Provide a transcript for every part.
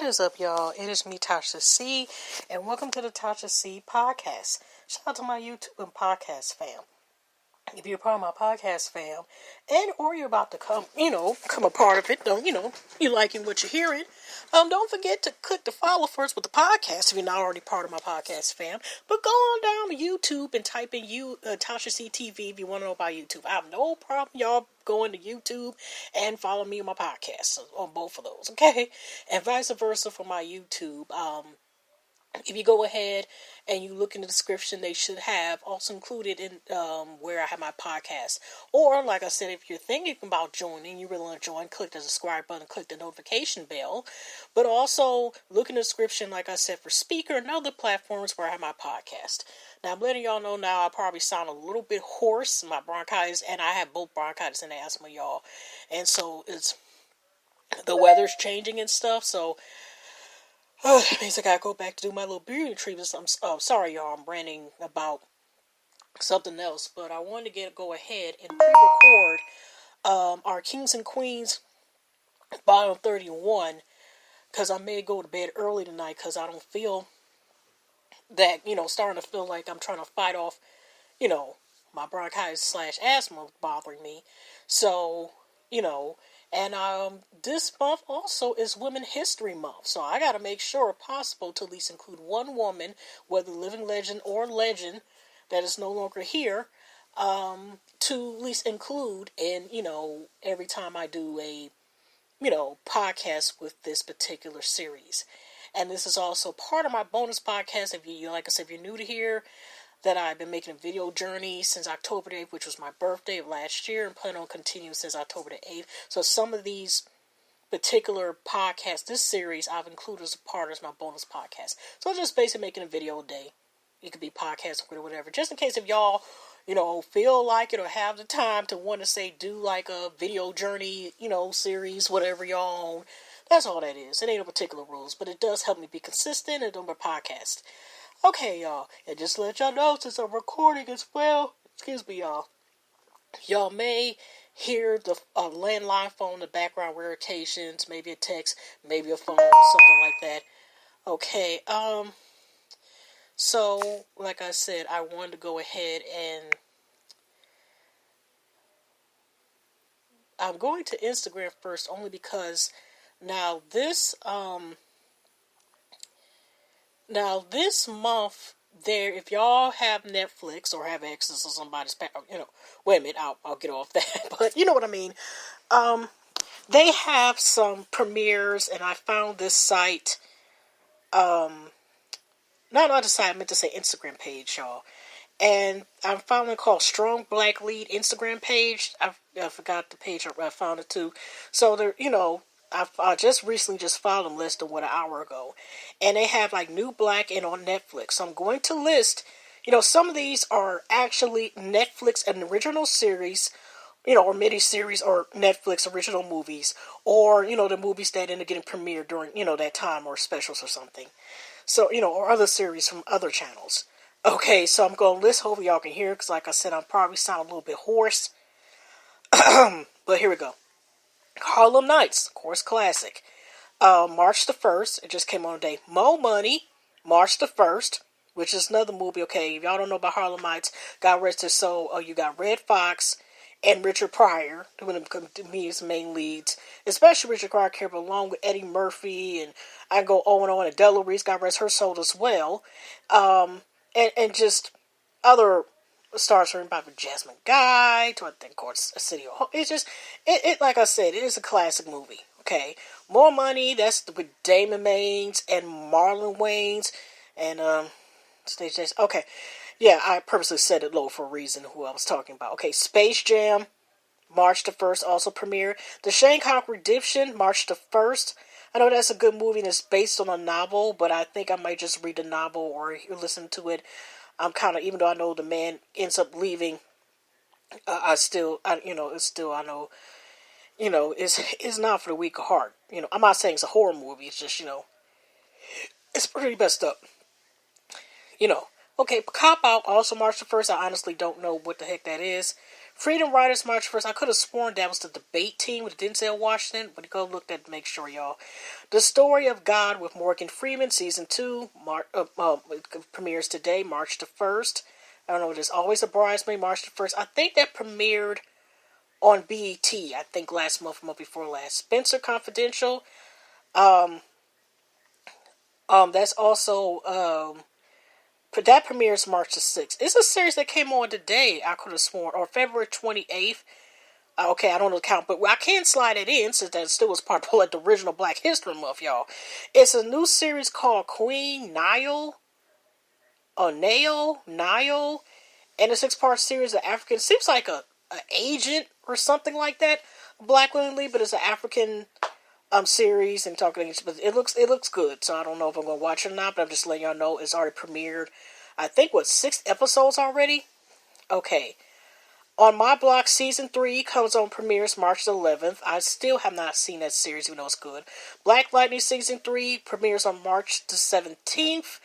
is up, y'all? It is me, Tasha C, and welcome to the Tasha C podcast. Shout out to my YouTube and podcast fam. If you're part of my podcast fam, and or you're about to come a part of it, you liking what you're hearing, don't forget to click the follow first with the podcast if you're not already part of my podcast fam. But go on down to YouTube and type in Tasha C TV if you want to know about YouTube. I have no problem y'all going to YouTube and follow me on my podcast on both of those, okay? And vice versa for my YouTube. If you go ahead and you look in the description, they should have also included in where I have my podcast. Or, like I said, if you're thinking about joining, you really want to join, click the subscribe button, click the notification bell. But also look in the description, like I said, for Speaker and other platforms where I have my podcast. Now, I'm letting y'all know now I probably sound a little bit hoarse, my bronchitis, and I have both bronchitis and asthma, y'all. And so the weather's changing and stuff, so it means I gotta go back to do my little beauty treatments. I'm sorry, y'all. I'm ranting about something else, but I wanted to go ahead and pre-record our Kings and Queens Bottom 31 because I may go to bed early tonight because I don't feel that, starting to feel like I'm trying to fight off, my bronchitis / asthma bothering me. So, and this month also is Women History Month, so I got to make sure, if possible, to at least include one woman, whether living legend or legend, that is no longer here, to at least include in, every time I do a, podcast with this particular series. And this is also part of my bonus podcast. If you, like I said, if you're new to here, that I've been making a video journey since October the 8th, which was my birthday of last year, and plan on continuing since October the 8th. So some of these particular podcasts, this series, I've included as a part of my bonus podcast. So just basically making a video a day. It could be podcast or whatever. Just in case if y'all, feel like it or have the time to want to say do like a video journey, series, whatever y'all own. That's all that is. It ain't no particular rules, but it does help me be consistent and do my podcast. Okay, y'all, and just to let y'all know, since I'm recording as well, excuse me, y'all may hear the landline phone in the background irritations, maybe a text, maybe a phone, something like that. Okay, so, like I said, I wanted to go ahead and I'm going to Instagram first, only because now this month, if y'all have Netflix or have access to somebody's, wait a minute, I'll get off that, but you know what I mean. They have some premieres, and I found this site, not the site, I meant to say Instagram page, y'all. And I found one called Strong Black Lead Instagram page. I forgot the page I found it too. So they're, I just recently found them less than an hour ago. And they have like New Black and on Netflix. So I'm going to list, some of these are actually Netflix and original series, or mini-series or Netflix original movies. Or, the movies that ended up getting premiered during, that time or specials or something. So, or other series from other channels. Okay, so I'm going to list, hopefully y'all can hear, because like I said, I'm probably sound a little bit hoarse. But here we go. Harlem Nights, of course, classic. March the 1st, it just came on today. Mo Money, March the 1st, which is another movie, okay, if y'all don't know about Harlem Nights, God rest his soul, you got Red Fox and Richard Pryor, doing the main leads, especially Richard Pryor, along with Eddie Murphy, and I go on, and Della Reese, God rest her soul as well. And just other stars from by Jasmine Guy, to I think, of course, A City of Hope. It's just, it like I said, it is a classic movie, okay? More Money, that's with Damon Wayans and Marlon Wayans, and, okay. Yeah, I purposely said it low for a reason, who I was talking about. Okay, Space Jam, March the 1st, also premiered. The Shanghai Redemption, March the 1st. I know that's a good movie and it's based on a novel, but I think I might just read the novel or listen to it. I'm kind of, even though I know the man ends up leaving, it's not for the weak of heart. I'm not saying it's a horror movie. It's just, it's pretty messed up. Okay, Cop Out, also March the 1st. I honestly don't know what the heck that is. Freedom Riders March 1st. I could have sworn that was the debate team with Denzel Washington, but go look at to make sure, y'all. The Story of God with Morgan Freeman, Season 2, premieres today, March the 1st. I don't know, there's always a bridesmaid, March the 1st. I think that premiered on BET, I think last month before last. Spencer Confidential. That's also, that premieres March the 6th. It's a series that came on today, I could have sworn, or February 28th. Okay, I don't know the count, but I can slide it in since that still was part of like the original Black History Month, y'all. It's a new series called Queen Nile, Nile, and a 6-part series of African. Seems like a agent or something like that, Black Women Lead, but it's an African series and talking. But it looks good. So I don't know if I'm gonna watch it or not, but I'm just letting y'all know it's already premiered. I think 6 episodes already. Okay. On My Block, Season 3 comes on premieres March the 11th. I still have not seen that series, even though it's good. Black Lightning Season 3 premieres on March the 17th.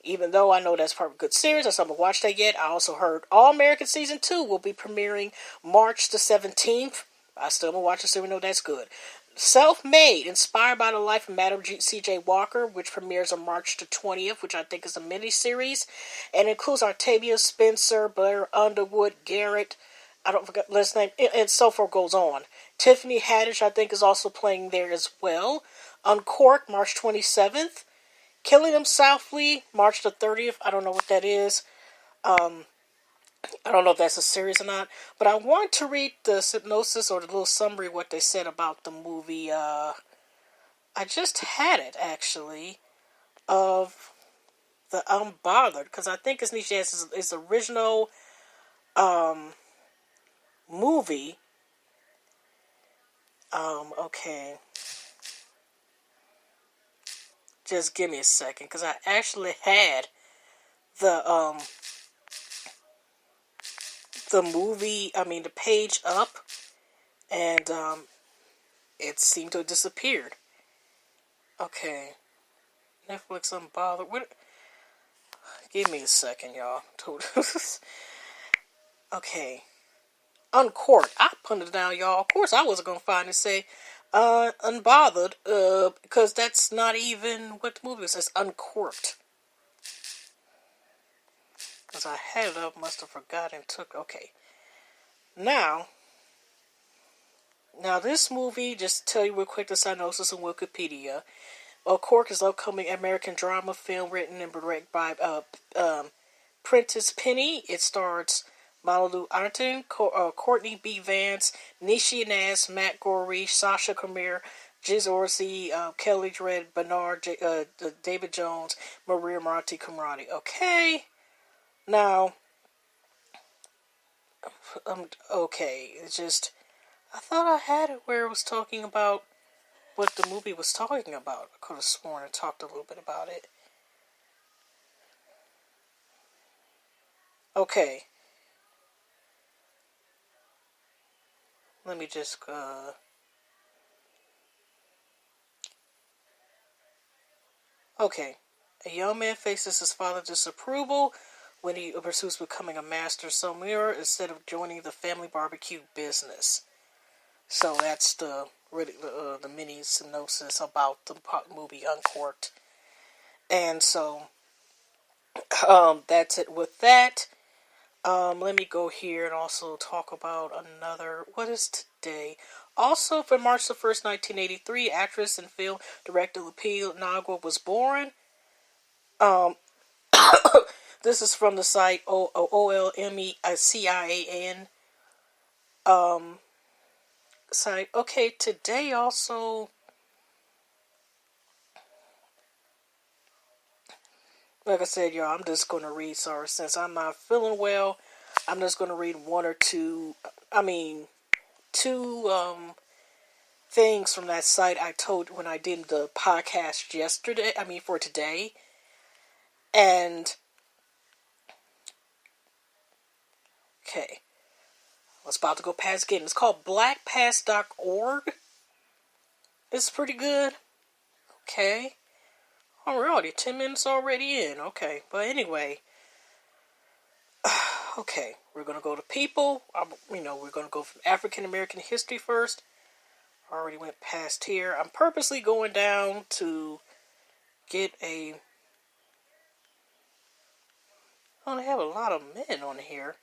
Even though I know that's part of a good series, I still haven't watched that yet. I also heard All American Season 2 will be premiering March the 17th. I still haven't watched it, so we know that's good. Self-Made, inspired by the life of Madam C.J. Walker, which premieres on March the 20th, which I think is a miniseries, and includes Octavia Spencer, Blair Underwood, Garrett, I don't forget last name, and so forth goes on. Tiffany Haddish, I think, is also playing there as well. Uncorked, March 27th. Killing Them Softly, March the 30th. I don't know what that is. I don't know if that's a series or not, but I want to read the synopsis or the little summary what they said about the movie. I just had it actually of the Unbothered because I think it's his original movie. Okay, just give me a second because I actually had the movie. I mean the page up, and it seemed to have disappeared. Okay. Netflix Unbothered. What? Give me a second, y'all. Okay. Uncorked. I put it down, y'all. Of course, I wasn't going to find it say Unbothered, because that's not even what the movie says. Uncorked. Because I had it up, must have forgotten. Okay. Now, this movie, just to tell you real quick the synopsis on Wikipedia. Cork is an upcoming American drama film written and directed by Prentice Penny. It stars Malalu Arton, Courtney B. Vance, Nishi Nas, Matt Gorey, Sasha Kamir, Jiz Orsi, Kelly Dredd, Bernard, David Jones, Maria Marti Kamrati. Okay. Now, okay. It's just, I thought I had it where it was talking about what the movie was talking about. I could have sworn it talked a little bit about it. Okay. Let me just, Okay. A young man faces his father's disapproval when he pursues becoming a master sommelier instead of joining the family barbecue business. So that's the mini synopsis about the movie Uncorked. And so, that's it with that. Let me go here and also talk about another, what is today? Also, for March the 1st, 1983, actress and film director Lupita Nyong'o was born. This is from the site OLMECIAN site. Okay, today also, like I said, y'all, I'm just going to read, sorry, since I'm not feeling well, I'm just going to read two things from that site I told when I did the podcast for today. And, okay, I was about to go past again. It's called blackpass.org. It's pretty good. Okay. Alrighty, 10 minutes already in. Okay, but anyway. Okay, we're going to go to people. We're going to go from African American history first. I already went past here. I'm purposely going down to get a... Oh, they have a lot of men on here.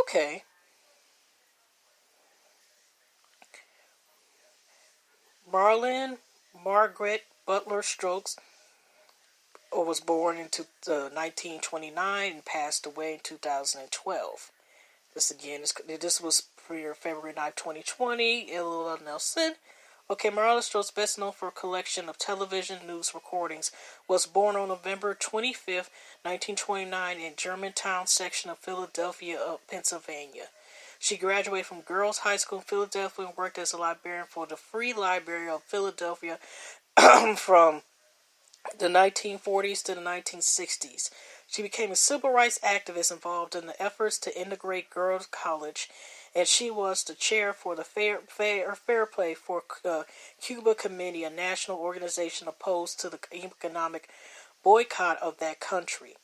Okay. Marlin Margaret Butler Stokes was born in 1929 and passed away in 2012. This was for February 9, 2020. Illa Nelson. Okay, Marla Stokes, best known for a collection of television news recordings, was born on November 25th, 1929 in Germantown section of Philadelphia, Pennsylvania. She graduated from Girls High School in Philadelphia and worked as a librarian for the Free Library of Philadelphia from the 1940s to the 1960s. She became a civil rights activist involved in the efforts to integrate girls' college, and she was the chair for the Fair Play for Cuba Committee, a national organization opposed to the economic boycott of that country.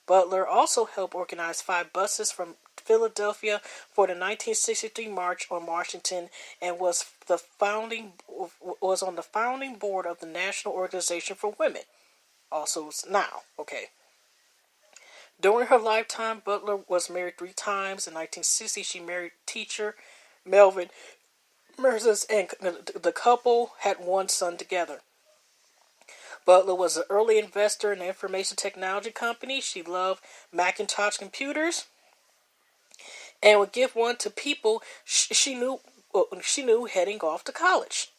Butler also helped organize 5 buses from Philadelphia for the 1963 March on Washington and was on the founding board of the National Organization for Women. Also now, okay. During her lifetime, Butler was married 3 times. In 1960, she married teacher Melvin Merzes, and the couple had 1 son together. Butler was an early investor in the information technology company. She loved Macintosh computers and would give one to people she knew heading off to college.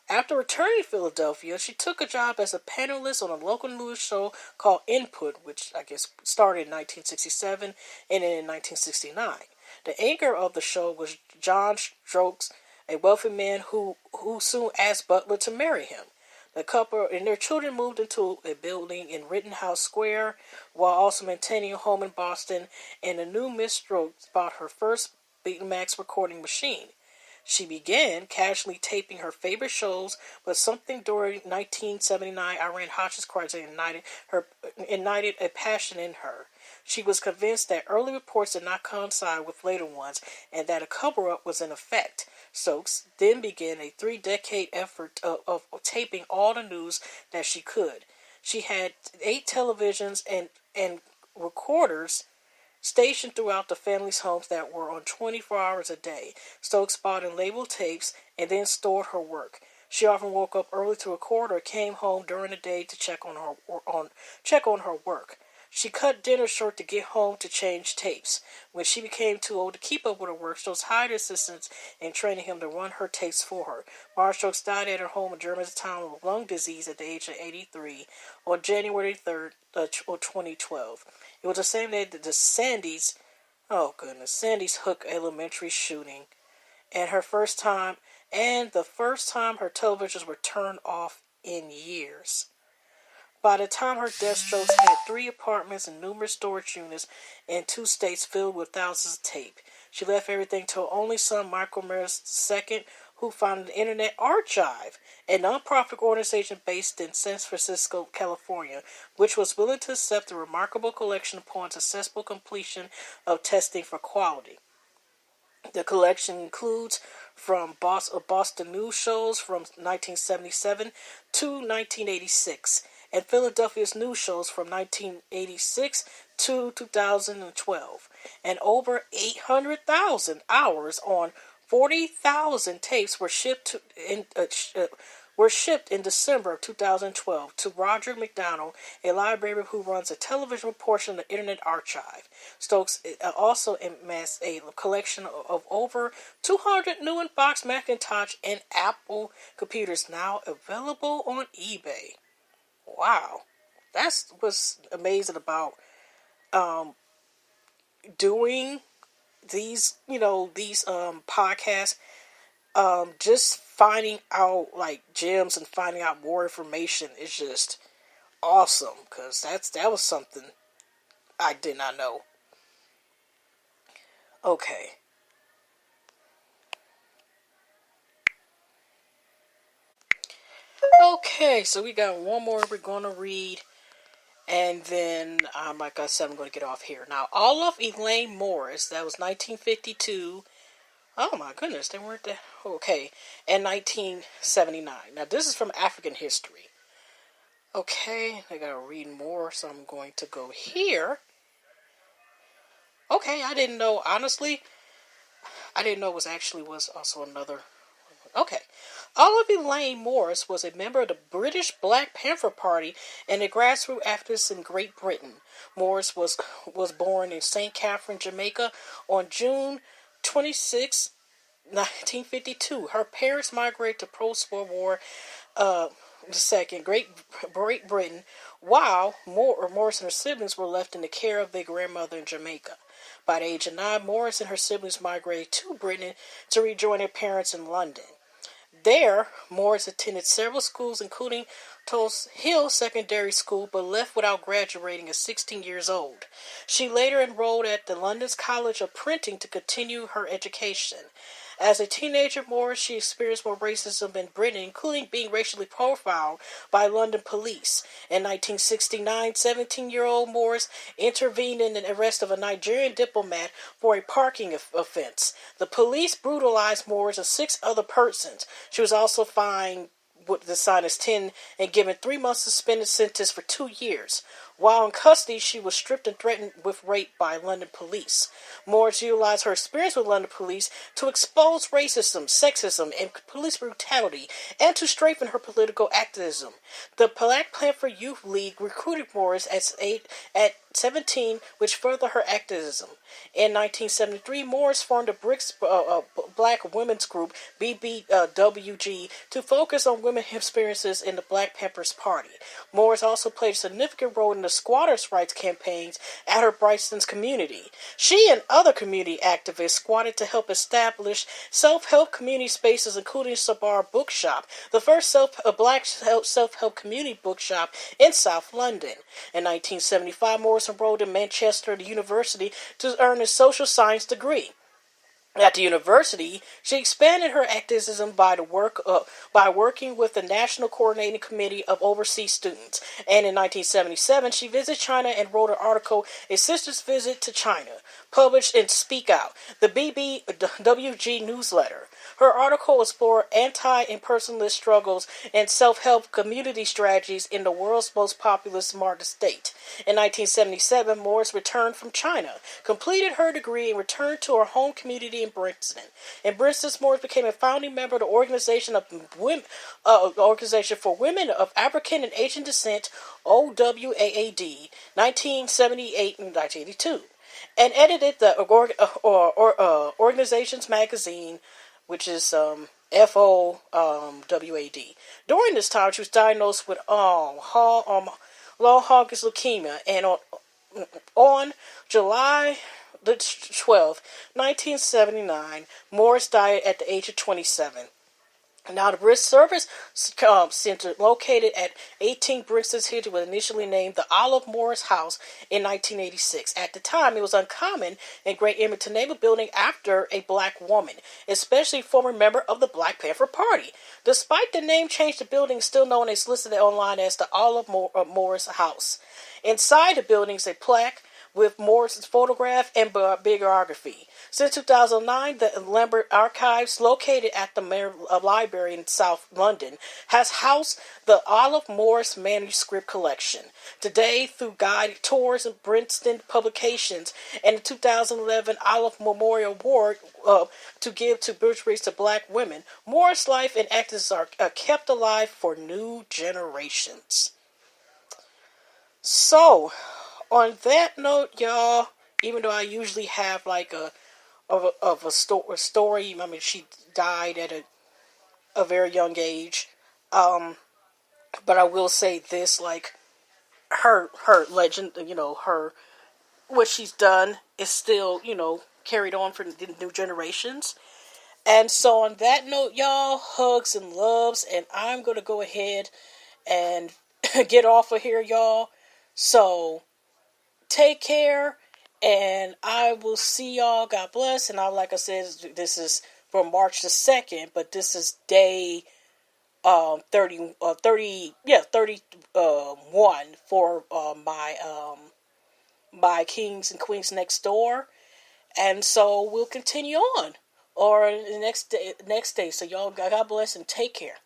After returning to Philadelphia, she took a job as a panelist on a local news show called Input, which I guess started in 1967 and ended in 1969. The anchor of the show was John Stokes, a wealthy man who soon asked Butler to marry him. The couple and their children moved into a building in Rittenhouse Square while also maintaining a home in Boston, and the new Miss Stokes bought her first Betamax recording machine. She began casually taping her favorite shows, but something during 1979 Iran Hotchkiss crisis ignited a passion in her. She was convinced that early reports did not coincide with later ones and that a cover-up was in effect. Stokes then began a 3-decade effort of taping all the news that she could. She had 8 televisions and recorders stationed throughout the family's homes that were on 24 hours a day. Stokes bought and labeled tapes and then stored her work. She often woke up early to record or came home during the day to check on her work. She cut dinner short to get home to change tapes. When she became too old to keep up with her work, Stokes hired assistants and trained him to run her tapes for her. Mara Stokes died at her home in Germantown with lung disease at the age of 83 on January 3rd, 2012. It was the same day that the Sandy's Hook Elementary shooting, and the first time her televisions were turned off in years. By the time her death, Stokes had 3 apartments and numerous storage units in 2 states filled with thousands of tape. She left everything to her only son, Michael Mears II, who founded the Internet Archive, a nonprofit organization based in San Francisco, California, which was willing to accept the remarkable collection upon successful completion of testing for quality. The collection includes from Boston news shows from 1977 to 1986, and Philadelphia's news shows from 1986 to 2012, and over 800,000 hours on 40,000 tapes were shipped in December of 2012 to Roger McDonald, a librarian who runs a television portion of the Internet Archive. Stokes also amassed a collection of over 200 new and boxed Macintosh and Apple computers now available on eBay. Wow. That's what's amazing about doing these podcasts. Just finding out like gems and finding out more information is just awesome, because that was something I did not know. Okay. Okay, so we got one more we're going to read, and then, like I said, I'm going to get off here. Now, Olive Elaine Morris, that was 1952. Oh my goodness, they weren't that. Okay, and 1979. Now, this is from African history. Okay, I gotta read more, so I'm going to go here. Okay, I didn't know, honestly, I didn't know was also another. Okay. Olive Elaine Morris was a member of the British Black Panther Party and a grassroots activist in Great Britain. Morris was born in St. Catherine, Jamaica on June 26, 1952. Her parents migrated to post-World War Great Britain, while Morris and her siblings were left in the care of their grandmother in Jamaica. By the age of 9, Morris and her siblings migrated to Britain to rejoin their parents in London. There, Morris attended several schools, including Tulse Hill Secondary School, but left without graduating at 16 years old. She later enrolled at the London's College of Printing to continue her education. As a teenager, Morris, she experienced more racism in Britain, including being racially profiled by London police. In 1969, 17-year-old Morris intervened in the arrest of a Nigerian diplomat for a parking offense. The police brutalized Morris and 6 other persons. She was also fined with the sign as 10 and given 3 months suspended sentence for 2 years. While in custody, she was stripped and threatened with rape by London police. Morris utilized her experience with London police to expose racism, sexism, and police brutality, and to strengthen her political activism. The Black Panther Youth League recruited Morris at 17, which furthered her activism. In 1973, Morris formed a Black Women's Group, BBWG, to focus on women's experiences in the Black Panthers Party. Morris also played a significant role in the squatters' rights campaigns at her Bryson's community. She and other community activists squatted to help establish self-help community spaces, including Sabar Bookshop, the first Black self-help community bookshop in South London. In 1975, Morris enrolled in Manchester University to earn a social science degree. At the university, she expanded her activism by working with the National Coordinating Committee of Overseas Students. And in 1977, she visited China and wrote an article, A Sister's Visit to China, published in Speak Out, the BBWG newsletter. Her article explored anti-imperialist struggles and self-help community strategies in the world's most populous smartest state. In 1977, Morris returned from China, completed her degree, and returned to her home community in Brixton. In Brixton, Morris became a founding member of the Organization for Women of African and Asian Descent, OWAAD, 1978 and 1982, and edited the organization's magazine, which is FOWAD. During this time, she was diagnosed with long Hodgkin's leukemia, and on July the 12th, 1979, Morris died at the age of 27. Now, the British Service Center, located at 18 Brixton Hill, was initially named the Olive Morris House in 1986. At the time, it was uncommon in Great Britain to name a building after a black woman, especially a former member of the Black Panther Party. Despite the name change, the building is still known as listed online as the Olive Morris House. Inside the building is a plaque with Morris's photograph and biography. Since 2009, the Lambert Archives, located at the Library in South London, has housed the Olive Morris Manuscript Collection. Today, through guided tours of Brixton publications and the 2011 Olive Memorial Award to give to birthrates to black women, Morris' life and activism are kept alive for new generations. So, on that note, y'all, even though I usually have like a story, I mean, she died at a very young age, but I will say this, like, her legend, what she's done is still, carried on for the new generations. And so on that note, y'all, hugs and loves, and I'm going to go ahead and get off of here, y'all. So, take care, and I will see y'all. God bless. And like I said, this is for March the 2nd, but this is day 31 for my Kings and Queens Next Door. And so we'll continue on or the next day. So y'all, God bless and take care.